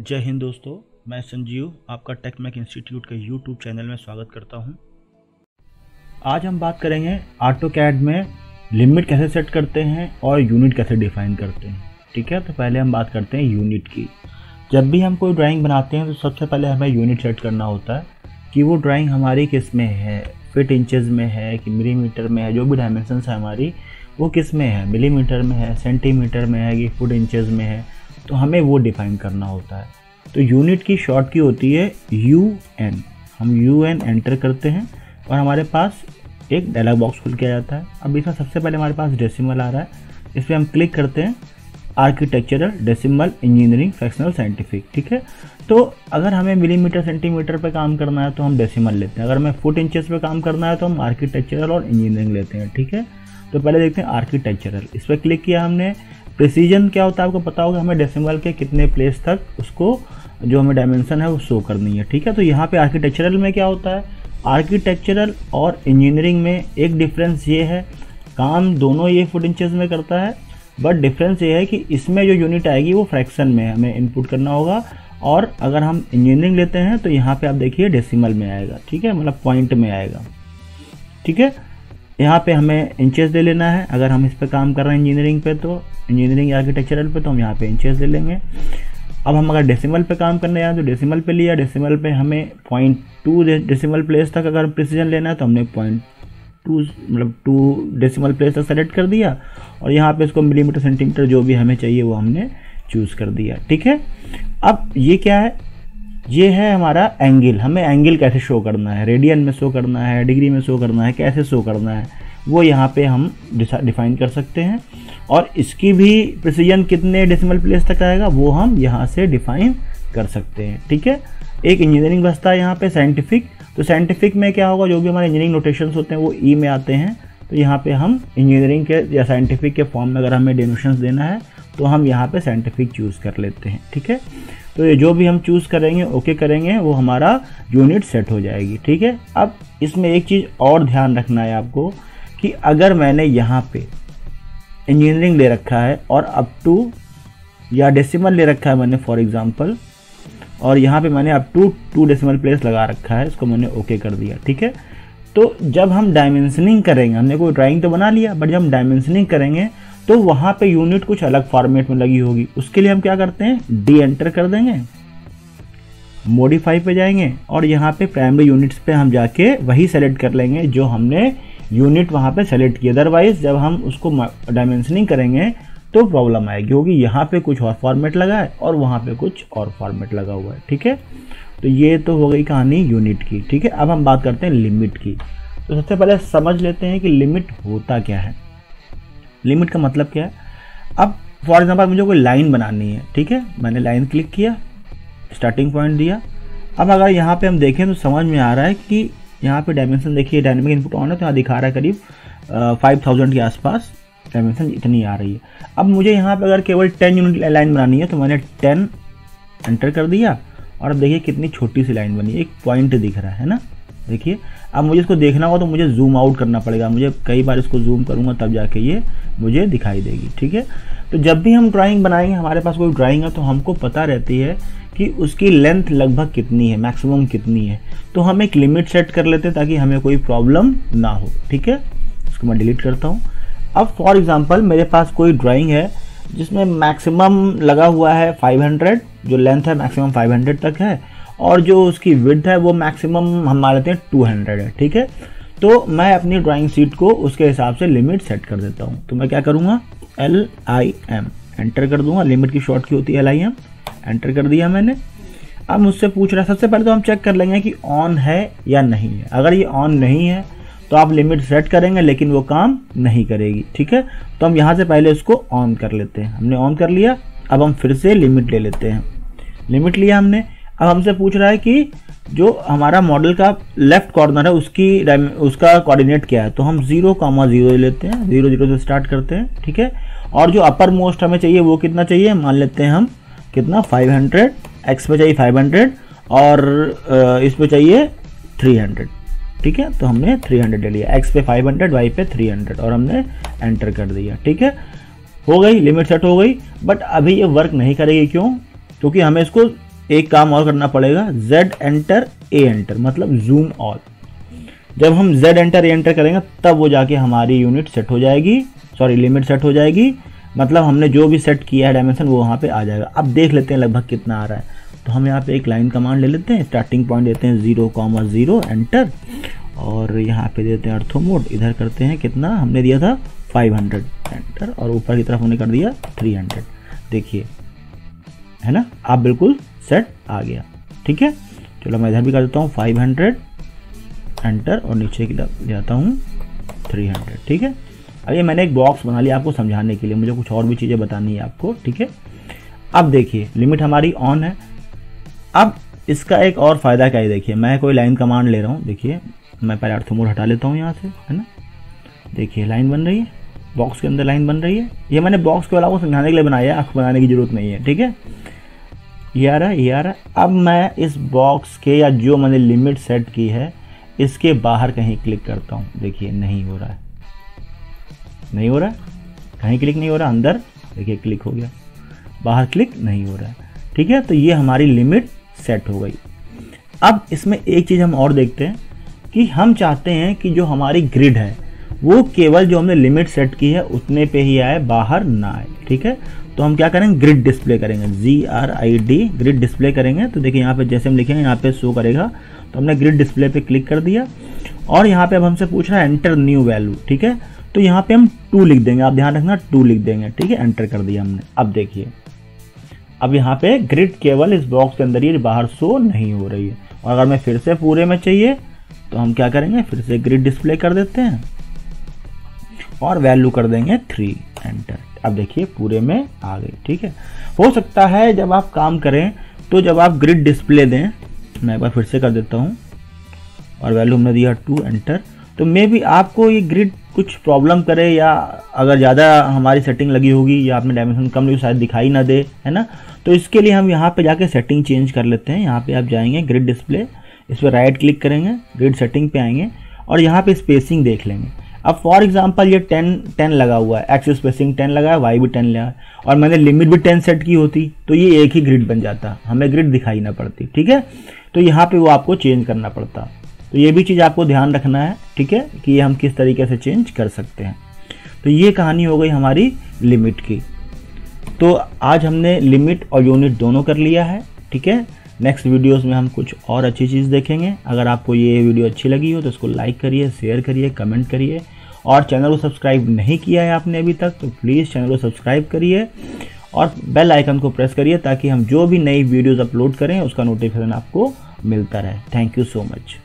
जय हिंद दोस्तों, मैं संजीव आपका टेकमेक इंस्टीट्यूट के यूट्यूब चैनल में स्वागत करता हूं। आज हम बात करेंगे ऑटोकैड में लिमिट कैसे सेट करते हैं और यूनिट कैसे डिफाइन करते हैं। ठीक है, तो पहले हम बात करते हैं यूनिट की। जब भी हम कोई ड्राइंग बनाते हैं तो सबसे पहले हमें यूनिट सेट करना होता है कि वो ड्राइंग हमारी किस में है, फीट इंचेस में है कि मिलीमीटर में है। जो भी डायमेंशंस है हमारी वो किस में है, मिलीमीटर में है, सेंटीमीटर में है कि फुट इंचेस में है, तो हमें वो डिफाइन करना होता है। तो यूनिट की शॉर्ट की होती है UN। हम UN एंटर करते हैं और हमारे पास एक डायलॉग बॉक्स खुल के आ जाता है। अब इसमें सबसे पहले हमारे पास डेसिमल आ रहा है, इस पर हम क्लिक करते हैं। Architectural, decimal, engineering, fractional, scientific. ठीक है, तो अगर हमें मिलीमीटर सेंटीमीटर पे काम करना है तो हम डेसिमल लेते हैं, अगर हमें फुट इंचेस पे काम करना है तो हम आर्किटेक्चरल और इंजीनियरिंग लेते हैं। ठीक है, तो पहले देखते हैं आर्किटेक्चरल। इस पर क्लिक किया हमने। प्रिसीजन क्या होता है आपको पता होगा, हमें डेसिमल के कितने प्लेस तक उसको जो हमें डायमेंशन है वो शो करनी है। ठीक है, तो यहाँ पे आर्किटेक्चरल में क्या होता है, आर्किटेक्चरल और इंजीनियरिंग में एक डिफरेंस ये है, काम दोनों ये फुट इंचेस में करता है, बट डिफरेंस ये है कि इसमें जो यूनिट आएगी वो फ्रैक्शन में हमें इनपुट करना होगा, और अगर हम इंजीनियरिंग लेते हैं तो यहाँ पे आप देखिए डेसिमल में आएगा। ठीक है, मतलब पॉइंट में आएगा। ठीक है, यहाँ पे हमें इंचेस ले लेना है। अगर हम इस पे काम कर रहे हैं इंजीनियरिंग पे, तो इंजीनियरिंग आर्किटेक्चरल पे, तो हम यहाँ पे इंचेस ले लेंगे। अब हम अगर डेसिमल पे काम करने आए तो डेसिमल पे लिया। डेसिमल पे हमें 0.2 डेसिमल प्लेस तक अगर प्रिसीजन लेना है तो हमने 0.2 मतलब 2 डेसिमल प्लेस तक सेलेक्ट कर दिया, और यहाँ पे इसको मिलीमीटर सेंटीमीटर जो भी हमें चाहिए वो हमने चूज़ कर दिया। ठीक है, अब ये क्या है, ये है हमारा एंगल। हमें एंगल कैसे शो करना है, रेडियन में शो करना है, डिग्री में शो करना है, कैसे शो करना है, वो यहाँ पे हम डिफाइन कर सकते हैं। और इसकी भी प्रिसीजन कितने डेसिमल प्लेस तक आएगा वो हम यहाँ से डिफाइन कर सकते हैं। ठीक है, एक इंजीनियरिंग बचता है यहाँ पे साइंटिफिक। तो साइंटिफिक में क्या होगा, जो भी हमारे इंजीनियरिंग नोटेशंस होते हैं वो ई में आते हैं, तो यहाँ पे हम इंजीनियरिंग के या साइंटिफिक के फॉर्म में अगर हमें डेनोशंस देना है तो हम यहाँ पे साइंटिफिक चूज़ कर लेते हैं। ठीक है, तो ये जो भी हम चूज़ करेंगे, ओके करेंगे, वो हमारा यूनिट सेट हो जाएगी। ठीक है, अब इसमें एक चीज़ और ध्यान रखना है आपको कि अगर मैंने यहाँ पे इंजीनियरिंग ले रखा है और अप टू या डेसिमल ले रखा है मैंने फॉर एग्जांपल, और यहाँ पे मैंने अप टू 2 डेसिमल प्लेस लगा रखा है, इसको मैंने ओके कर दिया। ठीक है, तो जब हम डायमेंशनिंग करेंगे, हमने कोई ड्राइंग तो बना लिया, बट जब हम डायमेंशनिंग करेंगे तो वहाँ पे यूनिट कुछ अलग फॉर्मेट में लगी होगी। उसके लिए हम क्या करते हैं, डी एंटर कर देंगे, मॉडिफाई पे जाएंगे और यहाँ पे प्राइमरी यूनिट्स पे हम जाके वही सेलेक्ट कर लेंगे जो हमने यूनिट वहाँ पे सेलेक्ट किया। अदरवाइज जब हम उसको डायमेंशनिंग करेंगे तो प्रॉब्लम आएगी, क्योंकि यहाँ पे कुछ और फॉर्मेट लगा है और वहाँ पे कुछ और फॉर्मेट लगा हुआ है। ठीक है, तो ये तो हो गई कहानी यूनिट की। ठीक है, अब हम बात करते हैं लिमिट की। तो सबसे पहले समझ लेते हैं कि लिमिट होता क्या है, लिमिट का मतलब क्या है। अब फॉर एग्जांपल मुझे कोई लाइन बनानी है। ठीक है, मैंने लाइन क्लिक किया, स्टार्टिंग पॉइंट दिया। अब अगर यहाँ पे हम देखें तो समझ में आ रहा है कि यहाँ पे डायमेंशन देखिए, डायनेमिक इनपुट ऑन है तो यहाँ दिखा रहा है करीब 5000 के आसपास डायमेंशन इतनी आ रही है। अब मुझे यहाँ पे अगर केवल 10 यूनिट लाइन बनानी है तो मैंने 10 एंटर कर दिया, और अब देखिए कितनी छोटी सी लाइन बनी, एक पॉइंट दिख रहा है ना। देखिए, अब मुझे इसको देखना होगा तो मुझे जूम आउट करना पड़ेगा, मुझे कई बार इसको जूम करूँगा तब जाके ये मुझे दिखाई देगी। ठीक है, तो जब भी हम ड्राइंग बनाएंगे, हमारे पास कोई ड्राइंग है तो हमको पता रहती है कि उसकी लेंथ लगभग कितनी है, मैक्सिमम कितनी है, तो हम एक लिमिट सेट कर लेते हैं ताकि हमें कोई प्रॉब्लम ना हो। ठीक है, इसको मैं डिलीट करता हूँ। अब फॉर एग्जांपल मेरे पास कोई ड्राइंग है जिसमें मैक्सिमम लगा हुआ है 500, जो लेंथ है मैक्सिमम 500 तक है, और जो उसकी विड्थ है वो मैक्सिमम हम मान लेते हैं 200 है। ठीक है, तो मैं अपनी ड्राइंग शीट को उसके हिसाब से लिमिट सेट कर देता हूँ। तो मैं क्या करूँगा, LIM एंटर कर दूंगा, लिमिट की शॉर्ट की होती है LIM, एंटर कर दिया मैंने। अब मुझसे पूछ रहा है, सबसे पहले तो हम चेक कर लेंगे कि ऑन है या नहीं है। अगर ये ऑन नहीं है तो आप लिमिट सेट करेंगे लेकिन वो काम नहीं करेगी। ठीक है, तो हम यहाँ से पहले उसको ऑन कर लेते हैं। हमने ऑन कर लिया, अब हम फिर से लिमिट ले लेते हैं। लिमिट लिया हमने, अब हमसे पूछ रहा है कि जो हमारा मॉडल का लेफ्ट कॉर्नर है उसका कोऑर्डिनेट क्या है, तो हम 0,0 लेते हैं, 0 0 से स्टार्ट करते हैं। ठीक है, और जो अपर मोस्ट हमें चाहिए वो कितना चाहिए, मान लेते हैं हम कितना 500, एक्स पे चाहिए 500 और इस पे चाहिए 300। ठीक है, तो हमने 300 ले लिया, एक्स पे 500, वाई पे 300 और हमने एंटर कर दिया। ठीक है, हो गई, लिमिट सेट हो गई। बट अभी ये वर्क नहीं करेगी, क्यों? क्योंकि हमें इसको एक काम और करना पड़ेगा, Z एंटर A एंटर, मतलब जूम ऑल। जब हम Z एंटर A एंटर करेंगे तब वो जाके हमारी यूनिट सेट हो जाएगी, सॉरी लिमिट सेट हो जाएगी, मतलब हमने जो भी सेट किया है डायमेंशन वो वहाँ पे आ जाएगा। अब देख लेते हैं लगभग कितना आ रहा है। तो हम यहाँ पे एक लाइन कमांड ले लेते हैं, स्टार्टिंग पॉइंट देते हैं 0,0 एंटर, और यहाँ पे देते हैं अर्थो मोड, इधर करते हैं कितना हमने दिया था 500 एंटर, और ऊपर की तरफ हमने कर दिया 300। देखिए है ना, आप बिल्कुल सेट आ गया। ठीक है, चलो मैं इधर भी कर देता हूँ 500 एंटर, और नीचे की तरफ जाता हूँ 300। ठीक है, अब ये मैंने एक बॉक्स बना लिया आपको समझाने के लिए, मुझे कुछ और भी चीज़ें बतानी है आपको। ठीक है, अब देखिए लिमिट हमारी ऑन है। अब इसका एक और फ़ायदा क्या है, देखिए मैं कोई लाइन कमांड ले रहा हूँ, देखिए मैं पहले अर्थो मोड हटा लेता हूँ यहाँ से, है ना। देखिए लाइन बन रही है, बॉक्स के अंदर लाइन बन रही है। ये मैंने बॉक्स के वाला को समझाने के लिए बनाया है, आपको बनाने की जरूरत नहीं है। ठीक है, ये आ रहा है, ये आ रहा है। अब मैं इस बॉक्स के या जो मैंने लिमिट सेट की है इसके बाहर कहीं क्लिक करता हूँ, देखिए नहीं हो रहा है, नहीं हो रहा है, कहीं क्लिक नहीं हो रहा। अंदर देखिए क्लिक हो गया, बाहर क्लिक नहीं हो रहा है। ठीक है, तो ये हमारी लिमिट सेट हो गई। अब इसमें एक चीज़ हम और देखते हैं कि हम चाहते हैं कि जो हमारी ग्रिड है वो केवल जो हमने लिमिट सेट की है उतने पे ही आए, बाहर ना आए। ठीक है, तो हम क्या करेंगे, ग्रिड डिस्प्ले करेंगे, GRID ग्रिड डिस्प्ले करेंगे। तो देखिए यहाँ पे जैसे हम लिखेंगे यहाँ पे शो करेगा, तो हमने ग्रिड डिस्प्ले पे क्लिक कर दिया, और यहाँ पे अब हमसे पूछ रहा है एंटर न्यू वैल्यू। ठीक है, तो यहाँ पे हम 2 लिख देंगे, आप ध्यान रखना 2 लिख देंगे। ठीक है, एंटर कर दिया हमने। अब देखिए अब यहाँ पे ग्रिड केवल इस बॉक्स के अंदर ही, बाहर शो नहीं हो रही है। और अगर मैं फिर से पूरे में चाहिए तो हम क्या करेंगे, फिर से ग्रिड डिस्प्ले कर देते हैं और वैल्यू कर देंगे 3 एंटर। अब देखिए पूरे में आ गई। ठीक है, हो सकता है जब आप काम करें तो जब आप ग्रिड डिस्प्ले दें, मैं एक बार फिर से कर देता हूँ, और वैल्यू हमने दिया 2 एंटर, तो मे बी आपको ये ग्रिड कुछ प्रॉब्लम करे, या अगर ज़्यादा हमारी सेटिंग लगी होगी या आपने डायमेंशन कम लगी शायद दिखाई ना दे, है ना। तो इसके लिए हम यहाँ पे जाके सेटिंग चेंज कर लेते हैं। यहाँ पे आप जाएंगे ग्रिड डिस्प्ले, इस पर राइट क्लिक करेंगे, ग्रिड सेटिंग पे आएंगे और यहाँ पे स्पेसिंग देख लेंगे। अब फॉर एग्जांपल ये 10 लगा हुआ है, एक्स स्पेसिंग 10 लगा है, वाई भी 10 लगा है, और मैंने लिमिट भी 10 सेट की होती तो ये एक ही ग्रिड बन जाता, हमें ग्रिड दिखाई ना पड़ती। ठीक है, तो यहाँ पे वो आपको चेंज करना पड़ता। तो ये भी चीज़ आपको ध्यान रखना है। ठीक है, कि ये हम किस तरीके से चेंज कर सकते हैं। तो ये कहानी हो गई हमारी लिमिट की। तो आज हमने लिमिट और यूनिट दोनों कर लिया है। ठीक है, नेक्स्ट वीडियोस में हम कुछ और अच्छी चीज़ देखेंगे। अगर आपको ये वीडियो अच्छी लगी हो तो इसको लाइक करिए, शेयर करिए, कमेंट करिए, और चैनल को सब्सक्राइब नहीं किया है आपने अभी तक तो प्लीज़ चैनल को सब्सक्राइब करिए और बेल आइकन को प्रेस करिए, ताकि हम जो भी नई वीडियोज़ अपलोड करें उसका नोटिफिकेशन आपको मिलता रहे। Thank you so much.